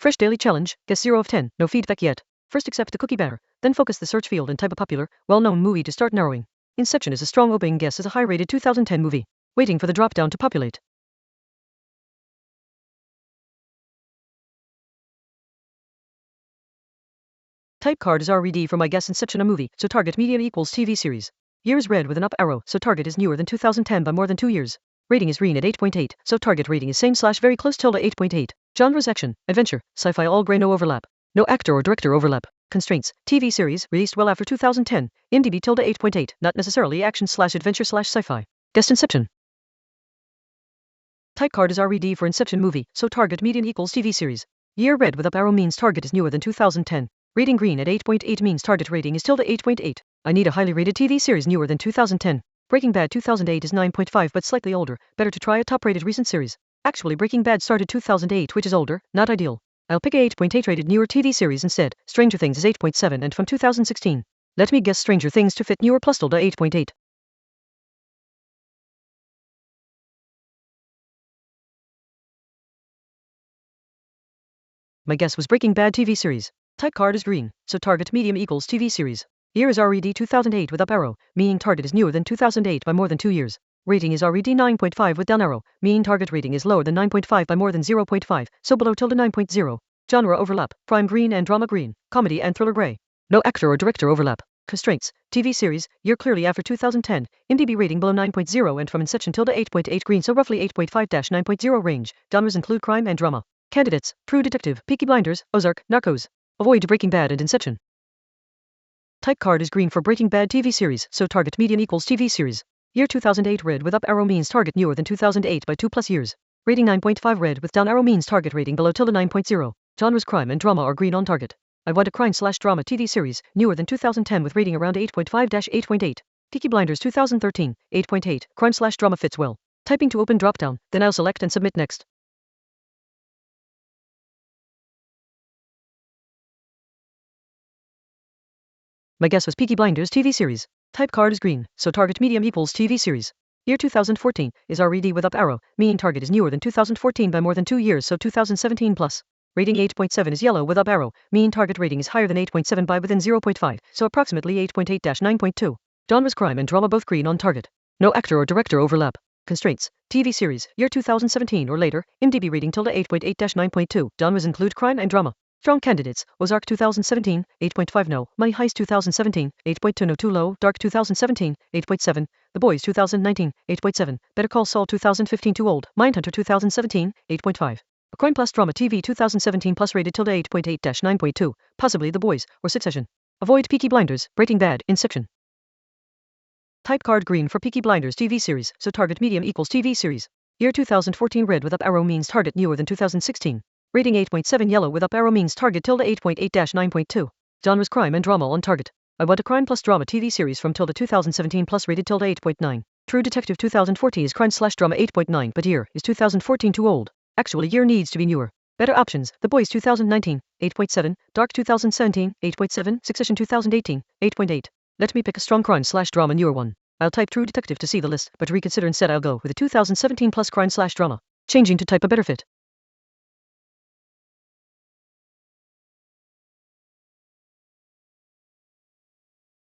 Fresh daily challenge, guess 0 of 10, no feedback yet. First accept the cookie banner, then focus the search field and type a popular, well-known movie to start narrowing. Inception is a strong opening guess as a high-rated 2010 movie. Waiting for the drop-down to populate. Type card is RED for my guess Inception a movie, so target medium equals TV series. Year is red with an up arrow, so target is newer than 2010 by more than 2 years. Rating is green at 8.8, so target rating is same/very close tilde 8.8. Genres action, adventure, sci-fi all gray no overlap. No actor or director overlap. Constraints, TV series, released well after 2010. IMDb tilde 8.8, not necessarily action/adventure/sci-fi. Guessed Inception. Type card is RED for Inception movie, so target median equals TV series. Year red with up arrow means target is newer than 2010. Rating green at 8.8 means target rating is tilde 8.8. I need a highly rated TV series newer than 2010. Breaking Bad 2008 is 9.5 but slightly older, better to try a top-rated recent series. Actually Breaking Bad started 2008 which is older, not ideal. I'll pick a 8.8 rated newer TV series instead. Stranger Things is 8.7 and from 2016. Let me guess Stranger Things to fit newer plus tilde 8.8. My guess was Breaking Bad TV series. Type card is green, so target medium equals TV series. Year is RED 2008 with up arrow, meaning target is newer than 2008 by more than 2 years. Rating is RED 9.5 with down arrow, meaning target rating is lower than 9.5 by more than 0.5, so below tilde 9.0. Genre overlap, crime green and drama green, comedy and thriller gray. No actor or director overlap. Constraints, TV series, year clearly after 2010, IMDb rating below 9.0 and from Inception tilde 8.8 green so roughly 8.5-9.0 range. Genres include crime and drama. Candidates, True Detective, Peaky Blinders, Ozark, Narcos. Avoid Breaking Bad and Inception. Type card is green for Breaking Bad TV series, so target median equals TV series. Year 2008 red with up arrow means target newer than 2008 by 2+ years. Rating 9.5 red with down arrow means target rating below tilde 9.0. Genres crime and drama are green on target. I want a crime/drama TV series, newer than 2010 with rating around 8.5-8.8. Peaky Blinders 2013, 8.8, crime/drama fits well. Typing to open dropdown, then I'll select and submit next. My guess was Peaky Blinders TV series. Type card is green, so target medium equals TV series. Year 2014 is RED with up arrow, meaning target is newer than 2014 by more than 2 years so 2017 plus. Rating 8.7 is yellow with up arrow, meaning target rating is higher than 8.7 by within 0.5, so approximately 8.8-9.2. Genres crime and drama both green on target. No actor or director overlap. Constraints, TV series, year 2017 or later, IMDb rating tilde 8.8-9.2. Genres include crime and drama. Strong candidates, Ozark 2017, 8.5 no, Money Heist 2017, 8.2 no too low, Dark 2017, 8.7, The Boys 2019, 8.7, Better Call Saul 2015 too old, Mindhunter 2017, 8.5. A crime plus drama TV 2017 plus rated tilde 8.8-9.2, possibly The Boys, or Succession. Avoid Peaky Blinders, Breaking Bad, Inception. Type card green for Peaky Blinders TV series, so target medium equals TV series. Year 2014 red with up arrow means target newer than 2016. Rating 8.7 yellow with up arrow means target tilde 8.8-9.2. Genres crime and drama on target. I want a crime plus drama TV series from tilde 2017 plus rated tilde 8.9. True Detective 2014 is crime/drama 8.9 but year is 2014 too old. Actually year needs to be newer. Better options, The Boys 2019, 8.7, Dark 2017, 8.7, Succession 2018, 8.8. Let me pick a strong crime/drama newer one. I'll type True Detective to see the list, but reconsider instead I'll go with a 2017 plus crime/drama. Changing to type a better fit.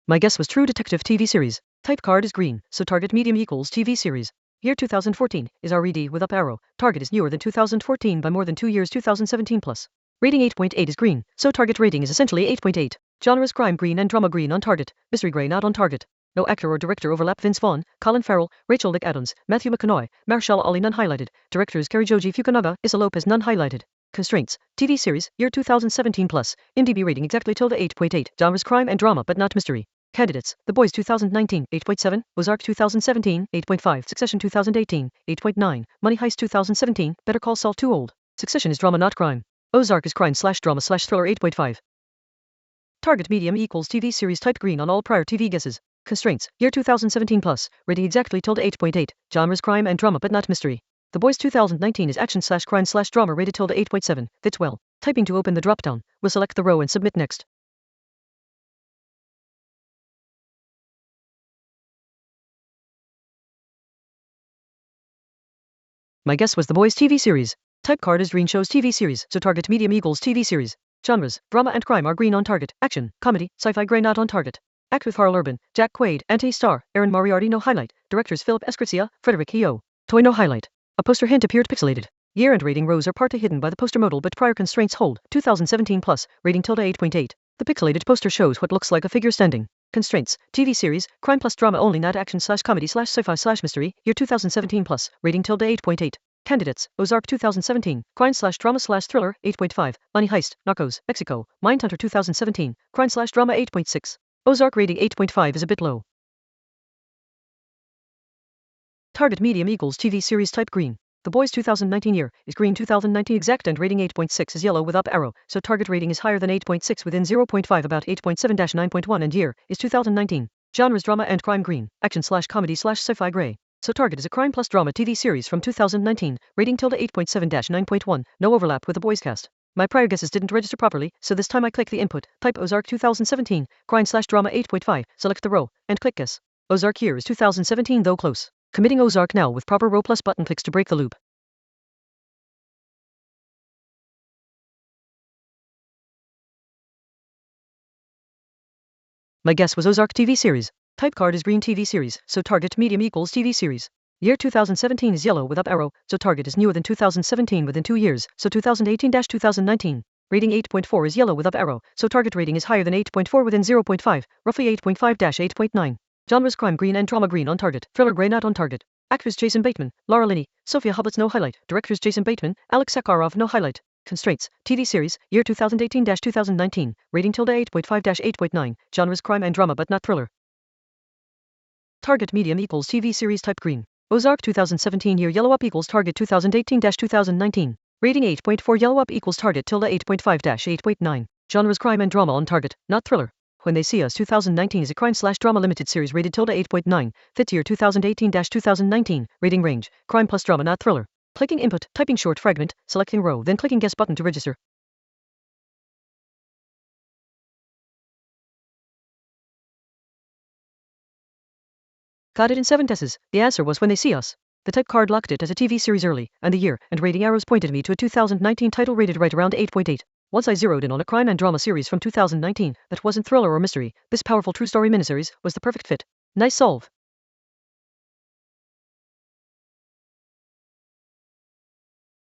My guess was True Detective TV series. Type card is green, so target medium equals TV series. Year 2014 is RED with up arrow. Target is newer than 2014 by more than 2 years 2017 plus. Rating 8.8 is green, so target rating is essentially 8.8. Genres crime green and drama green on target. Mystery gray not on target. No actor or director overlap. Vince Vaughn, Colin Farrell, Rachel McAdams, Matthew McConaughey, Marshall Ali none highlighted. Directors Karijoji Fukunaga, Issa Lopez none highlighted. Constraints, TV series, year 2017 plus. IMDb rating exactly tilde 8.8. Genres crime and drama but not mystery. Candidates, The Boys 2019, 8.7, Ozark 2017, 8.5, Succession 2018, 8.9, Money Heist 2017, Better Call Saul too old. Succession is drama not crime. Ozark is crime/drama/thriller 8.5. Target medium equals TV series type green on all prior TV guesses. Constraints, year 2017 plus, rating exactly tilde 8.8, genres crime and drama but not mystery. The Boys 2019 is action/crime/drama rated tilde 8.7, fits well. Typing to open the dropdown, we'll select the row and submit next. My guess was The Boys TV series. Type card is green, shows TV series, so target medium equals TV series. Genres, drama and crime are green on target. Action, comedy, sci-fi gray not on target. Act with Harl Urban, Jack Quaid, Ante Starr, Aaron Moriarty no highlight. Directors Philip Escrizia, Frederick Heo. Toy no highlight. A poster hint appeared pixelated. Year and rating rows are partly hidden by the poster modal but prior constraints hold. 2017 plus, rating tilde 8.8. The pixelated poster shows what looks like a figure standing. Constraints, TV series, crime plus drama only not action slash comedy slash sci-fi slash mystery, year 2017 plus, rating tilde 8.8. Candidates, Ozark 2017, crime slash drama slash thriller, 8.5, Money Heist, Narcos, Mexico, Mindhunter 2017, crime slash drama 8.6. Ozark rating 8.5 is a bit low. Target medium equals TV series type green. The Boys 2019 year is green 2019 exact and rating 8.6 is yellow with up arrow, so target rating is higher than 8.6 within 0.5 about 8.7-9.1 and year is 2019. Genres drama and crime green, action slash comedy slash sci-fi gray. So target is a crime plus drama TV series from 2019, rating tilde 8.7-9.1, no overlap with the Boys cast. My prior guesses didn't register properly, so this time I click the input, type Ozark 2017, crime slash drama 8.5, select the row, and click guess. Ozark year is 2017 though close. Committing Ozark now with proper row plus button clicks to break the loop. My guess was Ozark TV series. Type card is green TV series, so target medium equals TV series. Year 2017 is yellow with up arrow, so target is newer than 2017 within 2 years, so 2018-2019. Rating 8.4 is yellow with up arrow, so target rating is higher than 8.4 within 0.5, roughly 8.5-8.9. Genres crime green and drama green on target, thriller gray not on target. Actors Jason Bateman, Laura Linney, Sophia Hubbard's no highlight. Directors Jason Bateman, Alex Sakharov no highlight. Constraints, TV series, year 2018-2019, rating tilde 8.5-8.9, genres crime and drama but not thriller. Target medium equals TV series type green. Ozark 2017 year yellow up equals target 2018-2019, rating 8.4 yellow up equals target tilde 8.5-8.9, genres crime and drama on target, not thriller. When They See Us 2019 is a crime slash drama limited series rated tilde 8.9, fits year 2018-2019, rating range, crime plus drama not thriller. Clicking input, typing short fragment, selecting row, then clicking guess button to register. Got it in 7 guesses. The answer was When They See Us. The type card locked it as a TV series early, and the year and rating arrows pointed me to a 2019 title rated right around 8.8. Once I zeroed in on a crime and drama series from 2019 that wasn't thriller or mystery, this powerful true story miniseries was the perfect fit. Nice solve.